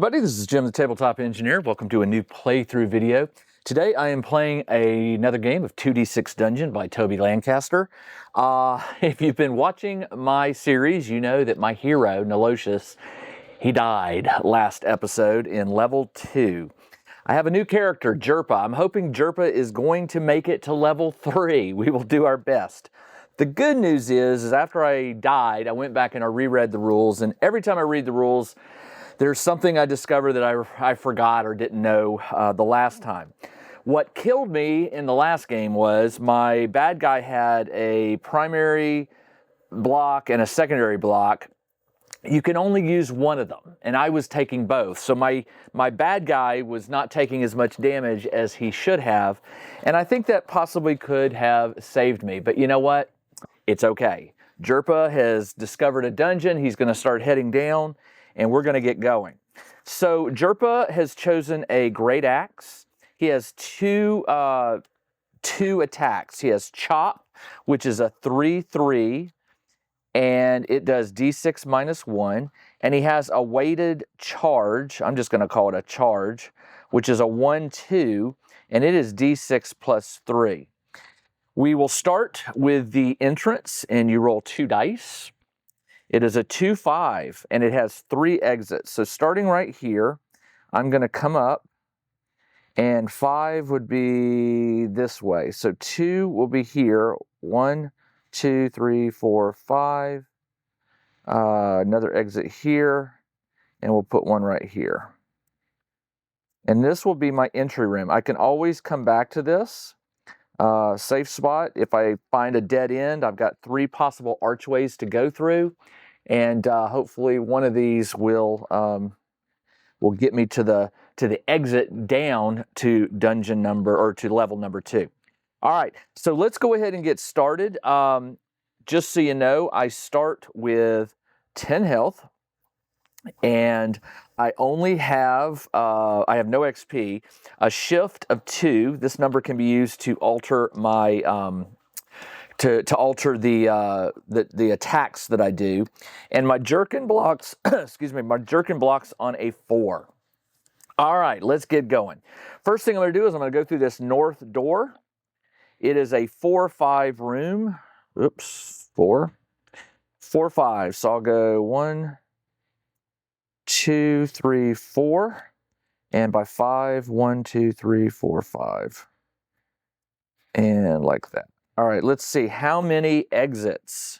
Buddy, this is Jim, the Tabletop Engineer. Welcome to a new playthrough video. Today I am playing another game of 2D6 Dungeon by Toby Lancaster. If you've been watching my series, you know that my hero, Nolotius, he died last episode in level 2. I have a new character, Jerpa. I'm hoping Jerpa is going to make it to level 3. We will do our best. The good news is after I died, I went back and I reread the rules, and every time I read the rules, there's something I discovered that I forgot or didn't know the last time. What killed me in the last game was my bad guy had a primary block and a secondary block. You can only use one of them, and I was taking both. So my bad guy was not taking as much damage as he should have, and I think that possibly could have saved me. But you know what? It's okay. Jerpa has discovered a dungeon. He's going to start heading down, and we're going to get going. So Jerpa has chosen a great axe. He has two attacks. He has Chop, which is a 3/3, and it does D6 minus 1. And he has a weighted charge. I'm just going to call it a charge, which is a 1/2, and it is D6 plus 3. We will start with the entrance, and you roll 2 dice. It is a 2/5, and it has 3 exits. So starting right here, I'm going to come up, and 5 would be this way. So 2 will be here. 1, 2, 3, 4, 5. Another exit here, and we'll put one right here. And this will be my entry room. I can always come back to this safe spot. If I find a dead end, I've got 3 possible archways to go through. And hopefully one of these will get me to the exit down to dungeon number, or to level number 2. All right, so let's go ahead and get started. Just so you know, I start with 10 health, and I only have I have no XP. A shift of 2. This number can be used to alter my to alter the attacks that I do, and my jerkin blocks, excuse me, my jerkin blocks on a 4. All right, let's get going. First thing I'm going to do is I'm going to go through this north door. It is a 4/5 room. Oops, 4, 4, 5. So I'll go 1, 2, 3, 4, and by 5, 1, 2, 3, 4, 5, and like that. All right, let's see. How many exits?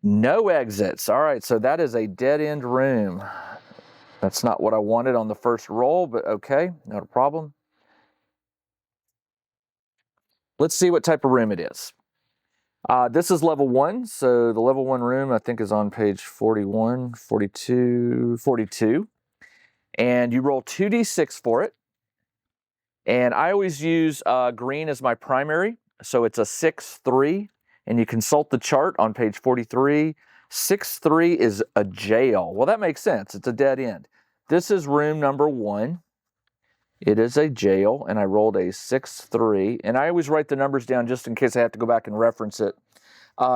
No exits. All right, so that is a dead-end room. That's not what I wanted on the first roll, but okay, not a problem. Let's see what type of room it is. This is level 1, so the level 1 room I think is on page 41, 42, 42. And you roll 2d6 for it. And I always use green as my primary, so it's a 6/3, and you consult the chart on page 43. 6/3 is a jail. Well, that makes sense. It's a dead end. This is room number 1. It is a jail, and I rolled a 6/3, and I always write the numbers down just in case I have to go back and reference it.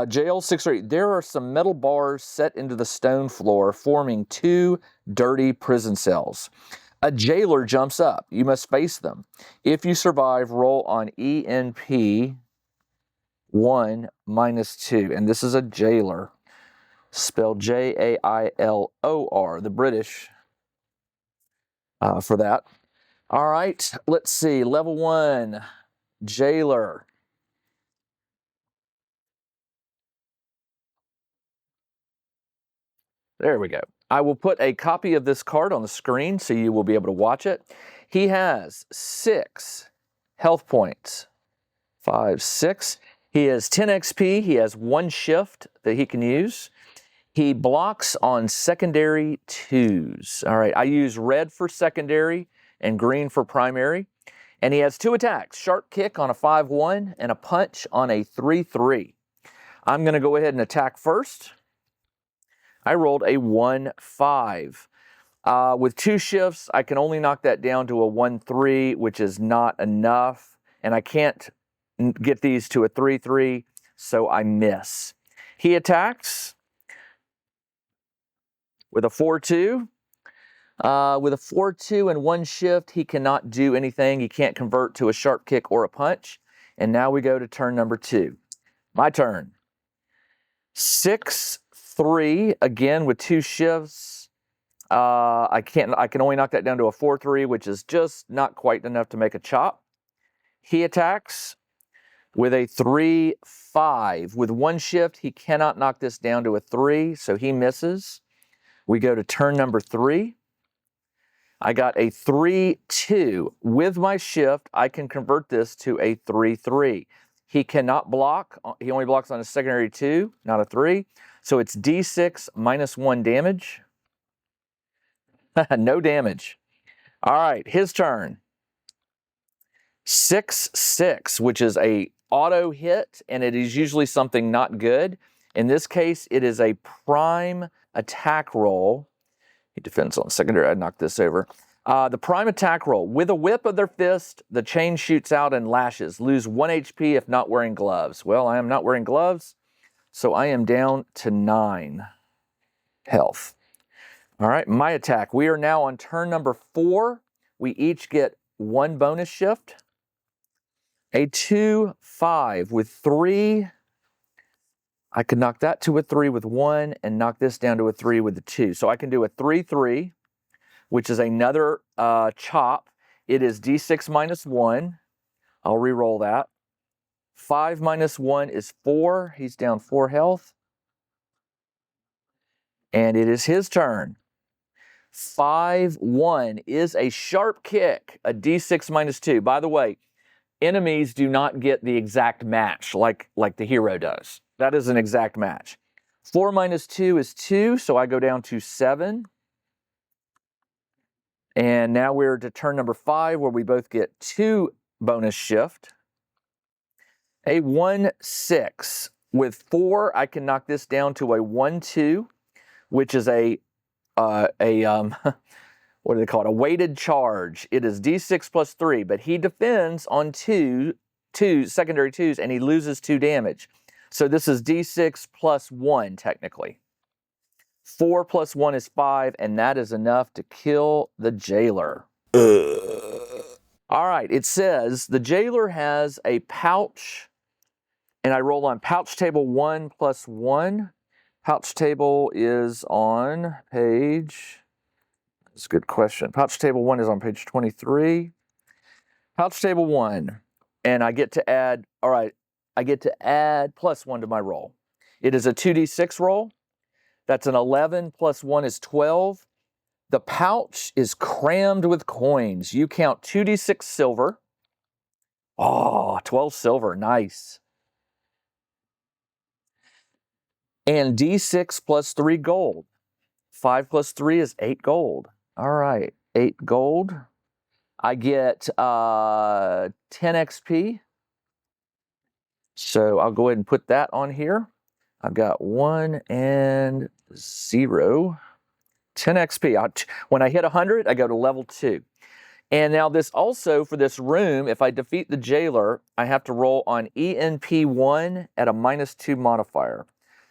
Jail 6/3. There are some metal bars set into the stone floor, forming 2 dirty prison cells. A jailer jumps up. You must face them. If you survive, roll on ENP 1 minus 2. And this is a jailer, spelled Jailor, the British for that. All right, let's see. Level 1, jailer. There we go. I will put a copy of this card on the screen so you will be able to watch it. He has 6 health points. 5, 6. He has 10 XP. He has 1 shift that he can use. He blocks on secondary 2s. All right, I use red for secondary and green for primary. And he has 2 attacks, sharp kick on a 5/1 and a punch on a 3/3. I'm going to go ahead and attack first. I rolled a 1/5. With 2 shifts, I can only knock that down to a 1/3, which is not enough. And I can't get these to a 3/3, so I miss. He attacks with a 4/2. With a 4-2 and 1 shift, he cannot do anything. He can't convert to a sharp kick or a punch. And now we go to turn number 2. My turn. 6-3, again with 2 shifts. I can only knock that down to a 4-3, which is just not quite enough to make a chop. He attacks with a 3-5. With 1 shift, he cannot knock this down to a 3, so he misses. We go to turn number 3. I got a 3-2. With my shift, I can convert this to a 3-3. He cannot block. He only blocks on a secondary 2, not a 3. So it's D6 minus 1 damage. No damage. All right, his turn. 6-6, which is a auto hit, and it is usually something not good. In this case, it is a prime attack roll. He defends on secondary. I knocked this over. The prime attack roll. With a whip of their fist, the chain shoots out and lashes. Lose 1 HP if not wearing gloves. Well, I am not wearing gloves, so I am down to 9 health. All right, my attack. We are now on turn number 4. We each get 1 bonus shift. A 2-5 with 3. I could knock that to a 3 with 1 and knock this down to a 3 with the 2. So I can do a 3-3, which is another chop. It is D6 minus 1. I'll re-roll that. 5 minus 1 is 4. He's down 4 health. And it is his turn. 5-1 is a sharp kick, a D6 minus 2. By the way, enemies do not get the exact match like the hero does. That is an exact match. 4 minus 2 is 2, so I go down to 7. And now we're to turn number 5, where we both get 2 bonus shift. A 1-6. With 4, I can knock this down to a 1-2, which is a what do they call it? A weighted charge. It is D6 plus 3, but he defends on two secondary 2s, and he loses 2 damage. So this is D6 plus 1, technically. 4 plus 1 is 5, and that is enough to kill the jailer. All right, it says the jailer has a pouch, and I roll on pouch table 1 plus 1. Pouch table is on page... That's a good question. Pouch table 1 is on page 23. Pouch table 1, and I get to add, all right, I get to add plus 1 to my roll. It is a 2d6 roll. That's an 11 plus 1 is 12. The pouch is crammed with coins. You count 2d6 silver. Oh, 12 silver, nice. And d6 plus 3 gold. 5 plus 3 is 8 gold. All right, 8 gold. I get 10 XP. So I'll go ahead and put that on here. I've got 1 and 0. 10 XP. When I hit 100, I go to level 2. And now this also, for this room, if I defeat the jailer, I have to roll on ENP 1 at a -2 modifier.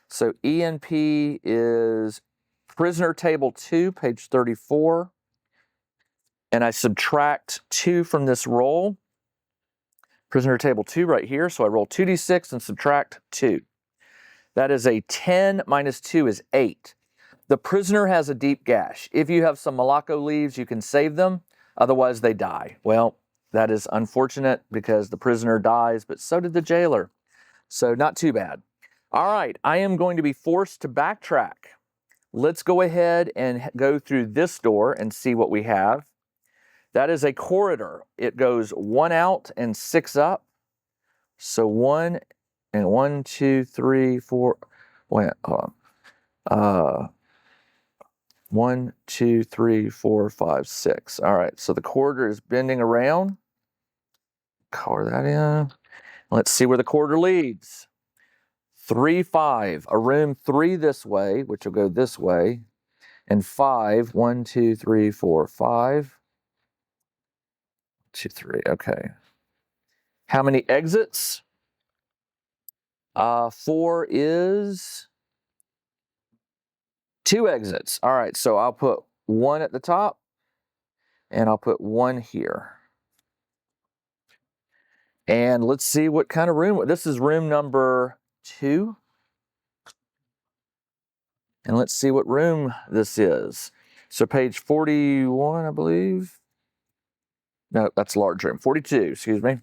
So ENP is prisoner table 2, page 34. And I subtract 2 from this roll. Prisoner table 2 right here. So I roll 2d6 and subtract 2. That is a 10 minus 2 is 8. The prisoner has a deep gash. If you have some Malacco leaves, you can save them. Otherwise, they die. Well, that is unfortunate because the prisoner dies, but so did the jailer. So not too bad. All right, I am going to be forced to backtrack. Let's go ahead and go through this door and see what we have. That is a corridor. It goes 1 out and 6 up. So 1 and 1, 2, 3, 4. Wait, hold on. 1, 2, 3, 4, 5, 6. All right, so the corridor is bending around. Color that in. Let's see where the corridor leads. 3, 5. A room 3 this way, which will go this way. And 5. 1, 2, 3, 4, 5. 2, 3. Okay. How many exits? 4 is 2 exits. All right, so I'll put 1 at the top And I'll put 1 here. And let's see what kind of room. This is room number 2. And let's see what room this is. So page 41, I believe. No, that's large room. 42, excuse me.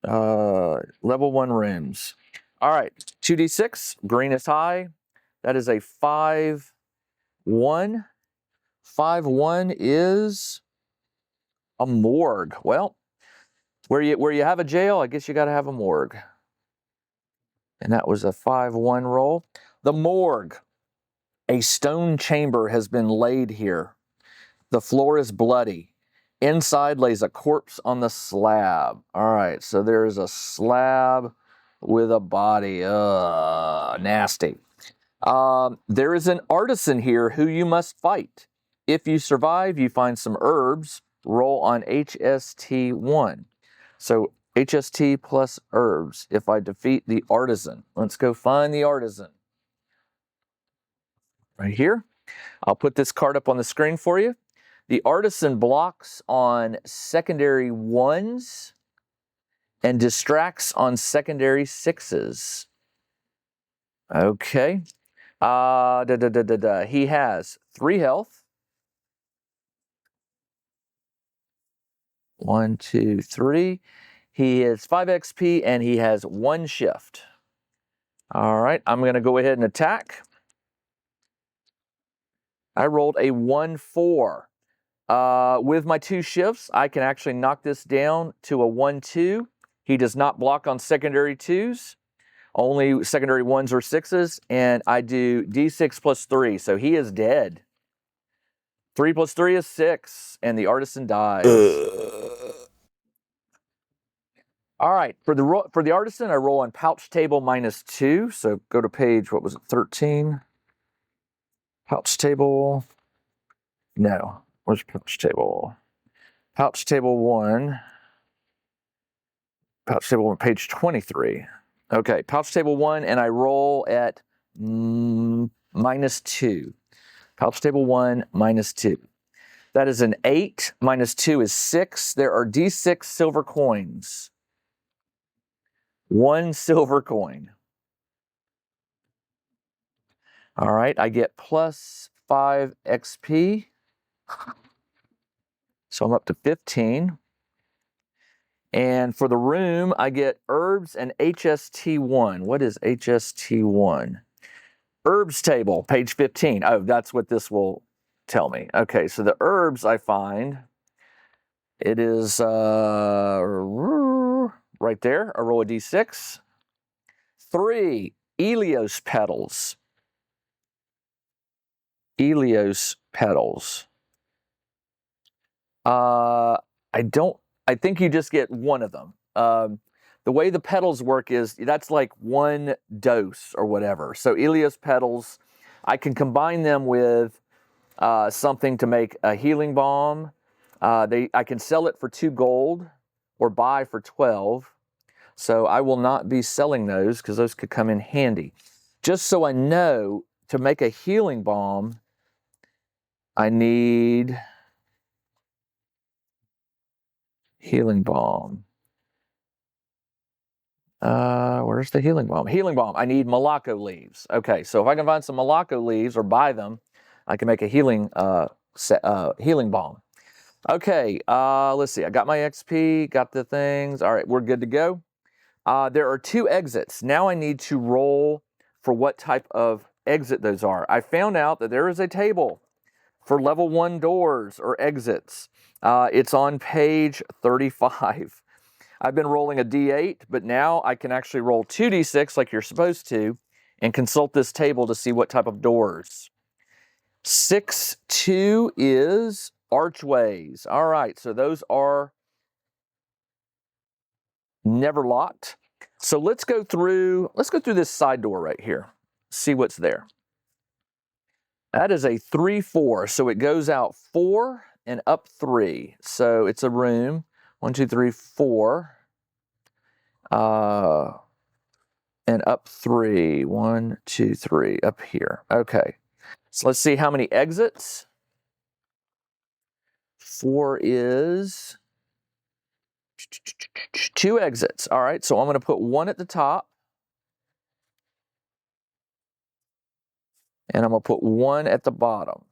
Level 1 rooms. All right, 2d6, green is high. That is a 5-1. 5-1 is a morgue. Well, where you have a jail, I guess you got to have a morgue. And that was a 5-1 roll. The morgue. A stone chamber has been laid here. The floor is bloody. Inside lays a corpse on the slab. All right, so there is a slab with a body. Nasty. There is an artisan here who you must fight. If you survive, you find some herbs. Roll on HST1. So HST plus herbs if I defeat the artisan. Let's go find the artisan. Right here. I'll put this card up on the screen for you. The artisan blocks on secondary 1s and distracts on secondary 6s. Okay. He has 3 health. 1, 2, 3. He is 5 XP and he has 1 shift. All right, I'm going to go ahead and attack. I rolled a 1-4. With my 2 shifts, I can actually knock this down to a 1-2. He does not block on secondary 2s, only secondary 1s or 6s, and I do D6 plus 3, so he is dead. 3 plus 3 is 6, and the artisan dies. All right, for the artisan, I roll on pouch table -2, so go to page, what was it, 13? Pouch table, no, where's pouch table? Pouch table 1. Pouch table 1, page 23. Okay, pouch table 1, and I roll at -2. Pouch table 1, -2. That is an 8. -2 is 6. There are D6 silver coins. 1 silver coin. All right, I get plus 5 XP. So I'm up to 15. And for the room, I get herbs and HST1. What is HST1? Herbs table, page 15. Oh, that's what this will tell me. Okay, so the herbs I find, it is right there. I roll a D6. 3 Elios petals. Elios petals. I think you just get 1 of them. The way the petals work is that's like 1 dose or whatever. So Elios petals, I can combine them with something to make a healing balm. I can sell it for 2 gold or buy for 12. So I will not be selling those because those could come in handy. Just so I know, to make a healing balm, I need healing balm. Where's the healing balm? Healing balm. I need Malacco leaves. Okay, so if I can find some Malacco leaves or buy them, I can make a healing balm. Okay, let's see. I got my XP, got the things. All right, we're good to go. There are 2 exits. Now I need to roll for what type of exit those are. I found out that there is a table for level 1 doors or exits. It's on page 35. I've been rolling a D8, but now I can actually roll 2D6 like you're supposed to and consult this table to see what type of doors. 6-2 is archways. All right, so those are never locked. So let's go through this side door right here. See what's there. That is a 3-4, so it goes out 4 and up 3. So it's a room. 1, 2, 3, 4. And up 3. 1, 2, 3, up here. Okay. So let's see how many exits. 4 is 2 exits. All right, so I'm going to put 1 at the top. And I'm going to put 1 at the bottom.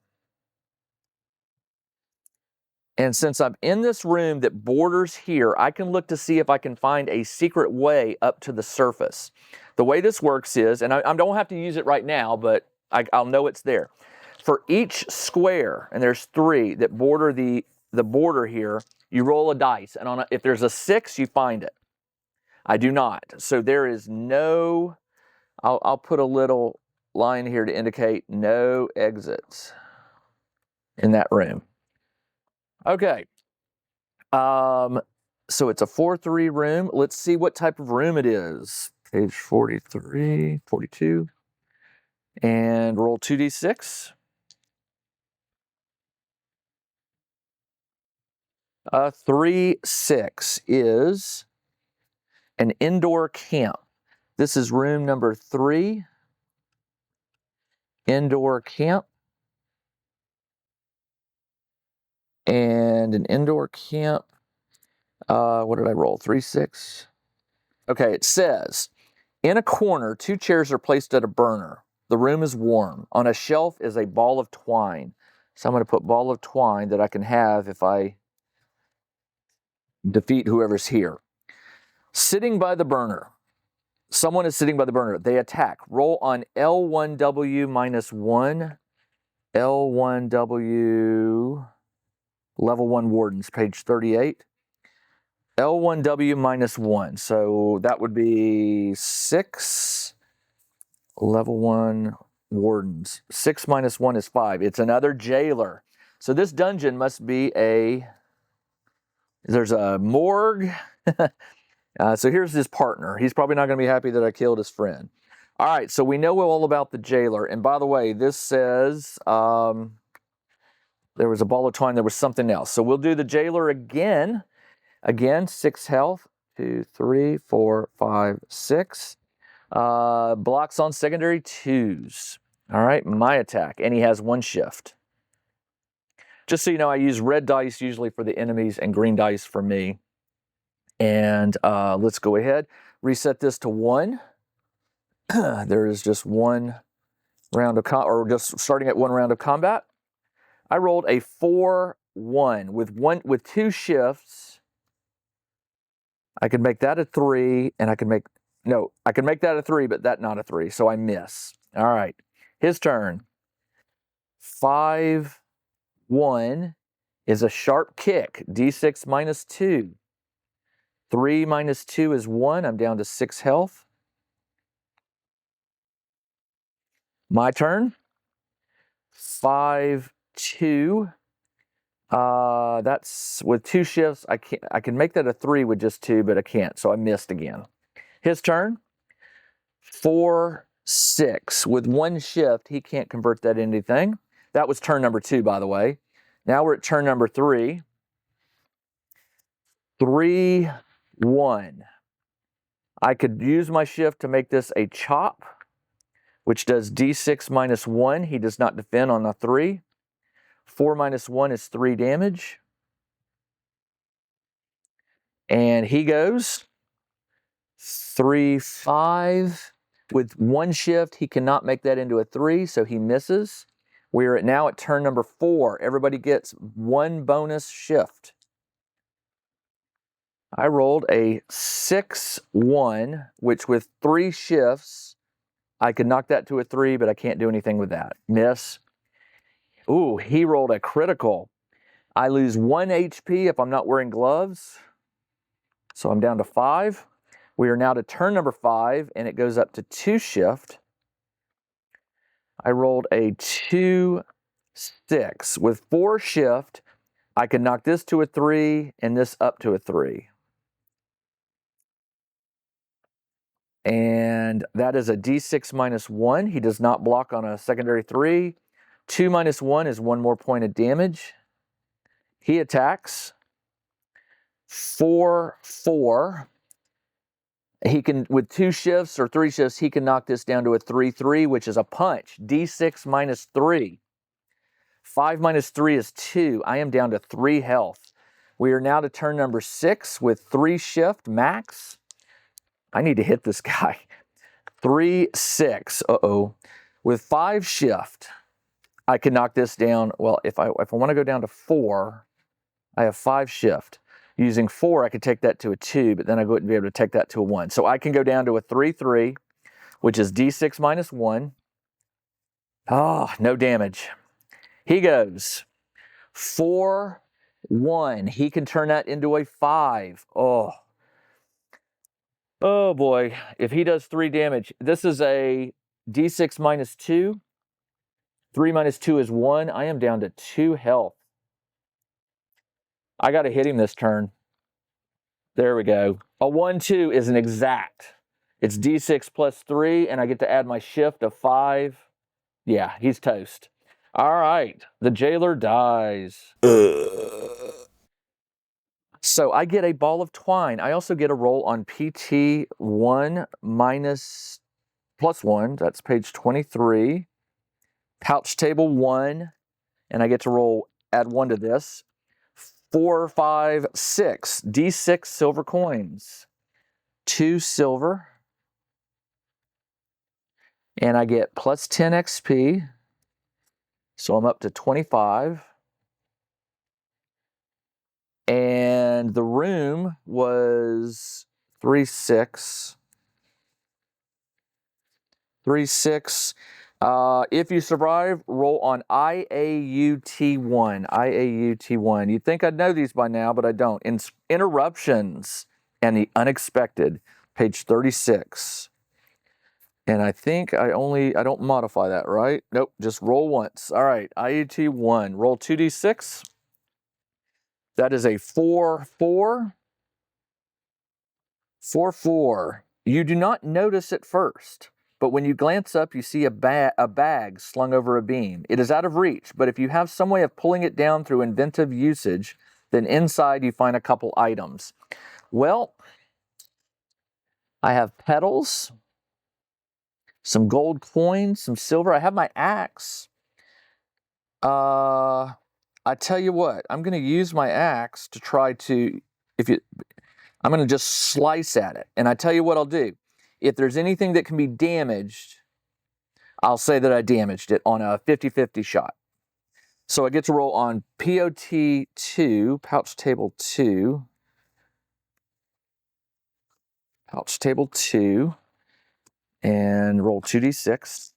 And since I'm in this room that borders here, I can look to see if I can find a secret way up to the surface. The way this works is, and I don't have to use it right now, but I'll know it's there. For each square, and there's 3 that border the border here, you roll a dice. And if there's a 6, you find it. I do not. So there is no, I'll put a little line here to indicate no exits in that room. Okay. So it's a 4-3 room. Let's see what type of room it is. Page 43, 42. And roll 2d6. 3-6 is an indoor camp. This is room number 3. Indoor camp. And an indoor camp. What did I roll? 3-6. Okay, it says, in a corner, 2 chairs are placed at a burner. The room is warm. On a shelf is a ball of twine. So I'm going to put ball of twine that I can have if I defeat whoever's here. Sitting by the burner. Someone is sitting by the burner. They attack. Roll on L1W minus 1. L1W, level 1 wardens, page 38. L1W minus 1. So that would be 6. Level 1 wardens. 6 minus 1 is 5. It's another jailer. So this dungeon must be there's a morgue. So here's his partner. He's probably not going to be happy that I killed his friend. All right, so we know all about the jailer. And by the way, this says there was a ball of twine. There was something else. So we'll do the jailer again. Again, 6 health. 2, 3, 4, 5, 6. Blocks on secondary 2s. All right, my attack. And he has 1 shift. Just so you know, I use red dice usually for the enemies and green dice for me. And let's go ahead. Reset this to 1. There is just 1 round of or just starting at 1 round of combat. I rolled a 4-1 with 2 shifts. I can make that a 3, and I can make that a 3, but that not a 3, so I miss. All right, his turn. 5-1 is a sharp kick. D6 minus 2. 3 minus 2 is 1. I'm down to 6 health. My turn. 5-2. That's with 2 shifts. I can make that a 3 with just 2, but I can't, so I missed again. His turn. 4-6 with 1 shift. He can't convert that into anything. That was turn number 2, by the way. Now we're at turn number 3. 3-1. I could use my shift to make this a chop, which does D6 minus 1. He does not defend on the 3. 4 minus 1 is 3 damage. And he goes 3-5. With 1 shift, he cannot make that into a 3, so he misses. We're now at turn number 4. Everybody gets 1 bonus shift. I rolled a 6-1, which with 3 shifts, I could knock that to a 3, but I can't do anything with that. Miss. Ooh, he rolled a critical. I lose 1 HP if I'm not wearing gloves. So I'm down to 5. We are now to turn number 5, and it goes up to 2 shift. I rolled a 2-6. With 4 shift, I can knock this to a 3 and this up to a 3. And that is a D6 minus 1. He does not block on a secondary 3. 2 minus 1 is 1 more point of damage. He attacks. 4-4. He can, with 2 shifts or 3 shifts, he can knock this down to a 3-3, which is a punch. D6 minus 3. 5 minus 3 is 2. I am down to 3 health. We are now to turn number 6 with 3 shift max. I need to hit this guy. 3, 6. Uh-oh. With 5 shift, I can knock this down. Well, if I want to go down to 4, I have 5 shift. Using 4, I could take that to a 2, but then I wouldn't be able to take that to a 1. So I can go down to a 3, 3, which is D6 minus 1. Oh, no damage. He goes 4, 1. He can turn that into a 5. Oh boy. If he does 3 damage, this is a D6 minus 2. 3 minus 2 is 1. I am down to 2 health. I got to hit him this turn. There we go. A 1, 2 is an exact. It's D6 plus 3, and I get to add my shift of 5. Yeah, he's toast. All right, the jailer dies. So I get a ball of twine. I also get a roll on PT 1 minus plus 1. That's page 23. Pouch table 1, and I get to roll, add 1 to this. 4, 5, 6. D6 silver coins. 2 silver. And I get plus 10 XP. So I'm up to 25. And the room was 3, 6. 3, 6. If you survive, roll on IAUT1. IAUT1. You'd think I'd know these by now, but I don't. Interruptions and the unexpected. Page 36. And I think I don't modify that, right? Nope, just roll once. All right, IUT1. Roll 2d6. That is a 4, 4. 4, 4. You do not notice at first, but when you glance up, you see a bag slung over a beam. It is out of reach, but if you have some way of pulling it down through inventive usage, then inside you find a couple items. Well, I have petals, some gold coins, some silver. I have my axe. I tell you what, I'm going to use my axe to try to, I'm going to just slice at it. And I tell you what I'll do. If there's anything that can be damaged, I'll say that I damaged it on a 50-50 shot. So I get to roll on POT 2, pouch table 2. Pouch table 2. And roll 2d6.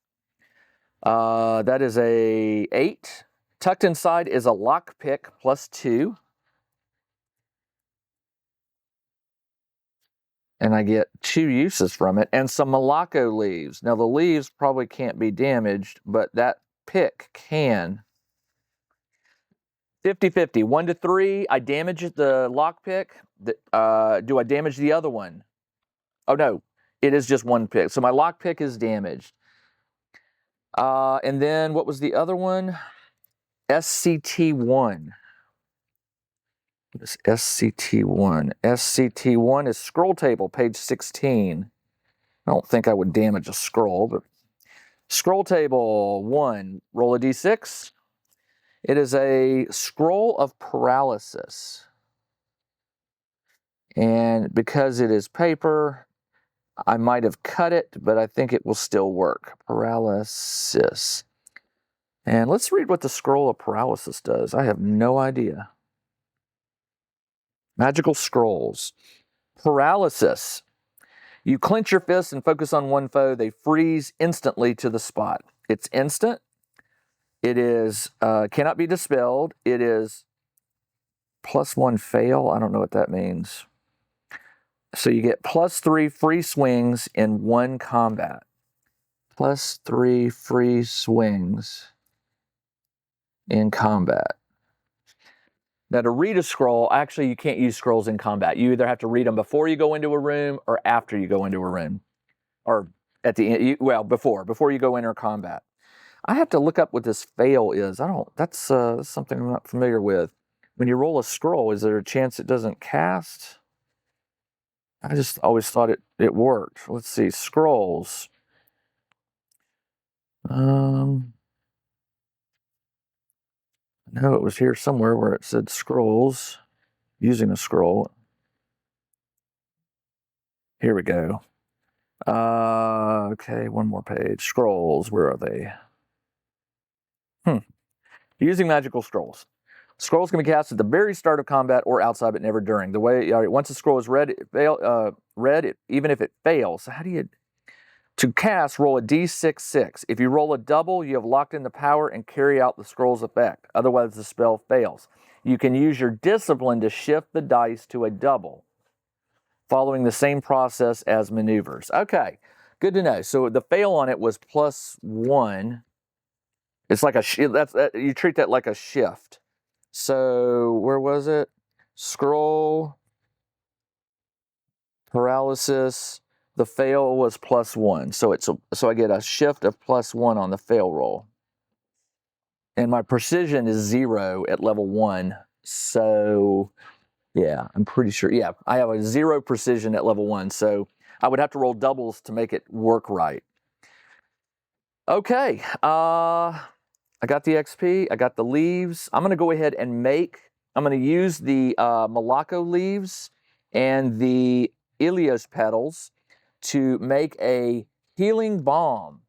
That is a 8. Tucked inside is a lockpick plus 2. And I get 2 uses from it, and some Malaco leaves. Now, the leaves probably can't be damaged, but that pick can. 50-50, 1 to 3, I damage the lockpick. Do I damage the other one? Oh, no, it is just 1 pick. So my lockpick is damaged. And then what was the other one? SCT1. This SCT1. SCT1 is scroll table, page 16. I don't think I would damage a scroll, but scroll table 1, roll a d6. It is a scroll of paralysis. And because it is paper, I might have cut it, but I think it will still work. Paralysis. And let's read what the scroll of paralysis does. I have no idea. Magical scrolls. Paralysis. You clench your fists and focus on one foe. They freeze instantly to the spot. It's instant. It is cannot be dispelled. It is +1 fail. I don't know what that means. So you get +3 free swings in 1 combat. +3 free swings in combat. Now, to read a scroll, actually, you can't use scrolls in combat. You either have to read them before you go into a room or after you go into a room. Or at the end, before you go into combat. I have to look up what this fail is. That's something I'm not familiar with. When you roll a scroll, is there a chance it doesn't cast? I just always thought it worked. Let's see, scrolls. I know it was here somewhere where it said scrolls, using a scroll. Here we go. Okay, one more page. Scrolls, where are they? Using magical scrolls. Scrolls can be cast at the very start of combat or outside, but never during. The way once a scroll is read, even if it fails. So how do you? To cast, roll a d6/6. If you roll a double, you have locked in the power and carry out the scroll's effect. Otherwise, the spell fails. You can use your discipline to shift the dice to a double, following the same process as maneuvers. Okay, good to know. So the fail on it was +1. It's like you treat that like a shift. So where was it? Scroll, paralysis. The fail was +1. So I get a shift of +1 on the fail roll. And my precision is 0 at level 1. So yeah, I'm pretty sure. Yeah, I have a 0 precision at level 1. So I would have to roll doubles to make it work right. Okay, I got the XP, I got the leaves. I'm gonna go ahead and I'm gonna use the Malacco leaves and the Ilios petals to make a healing balm.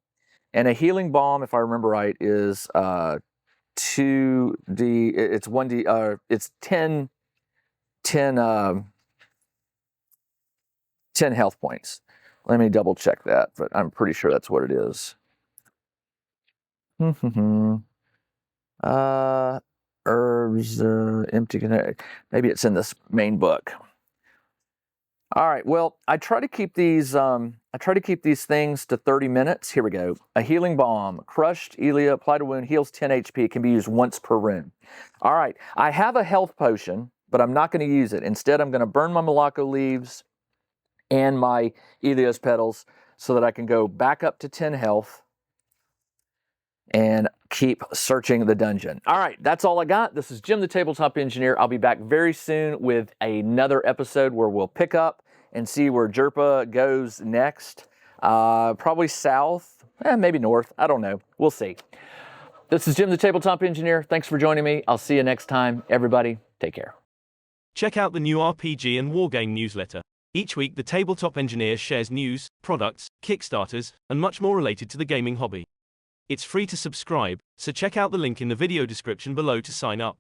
And a healing balm, if I remember right, is 2d, it's 1d, it's 10 health points. Let me double check that, but I'm pretty sure that's what it is. Herbs, empty container. Maybe it's in this main book. All right. Well, I try to keep these things to 30 minutes. Here we go. A healing balm, crushed Elia, applied to wound, heals 10 HP. Can be used once per rune. All right. I have a health potion, but I'm not going to use it. Instead, I'm going to burn my Malacco leaves and my Ilios petals so that I can go back up to 10 health and keep searching the dungeon. All right, that's all I got. This is Jim the Tabletop Engineer. I'll be back very soon with another episode where we'll pick up and see where Jerpa goes next. Probably south, maybe north. I don't know. We'll see. This is Jim the Tabletop Engineer. Thanks for joining me. I'll see you next time. Everybody, take care. Check out the new RPG and Wargame newsletter. Each week, the Tabletop Engineer shares news, products, Kickstarters, and much more related to the gaming hobby. It's free to subscribe, so check out the link in the video description below to sign up.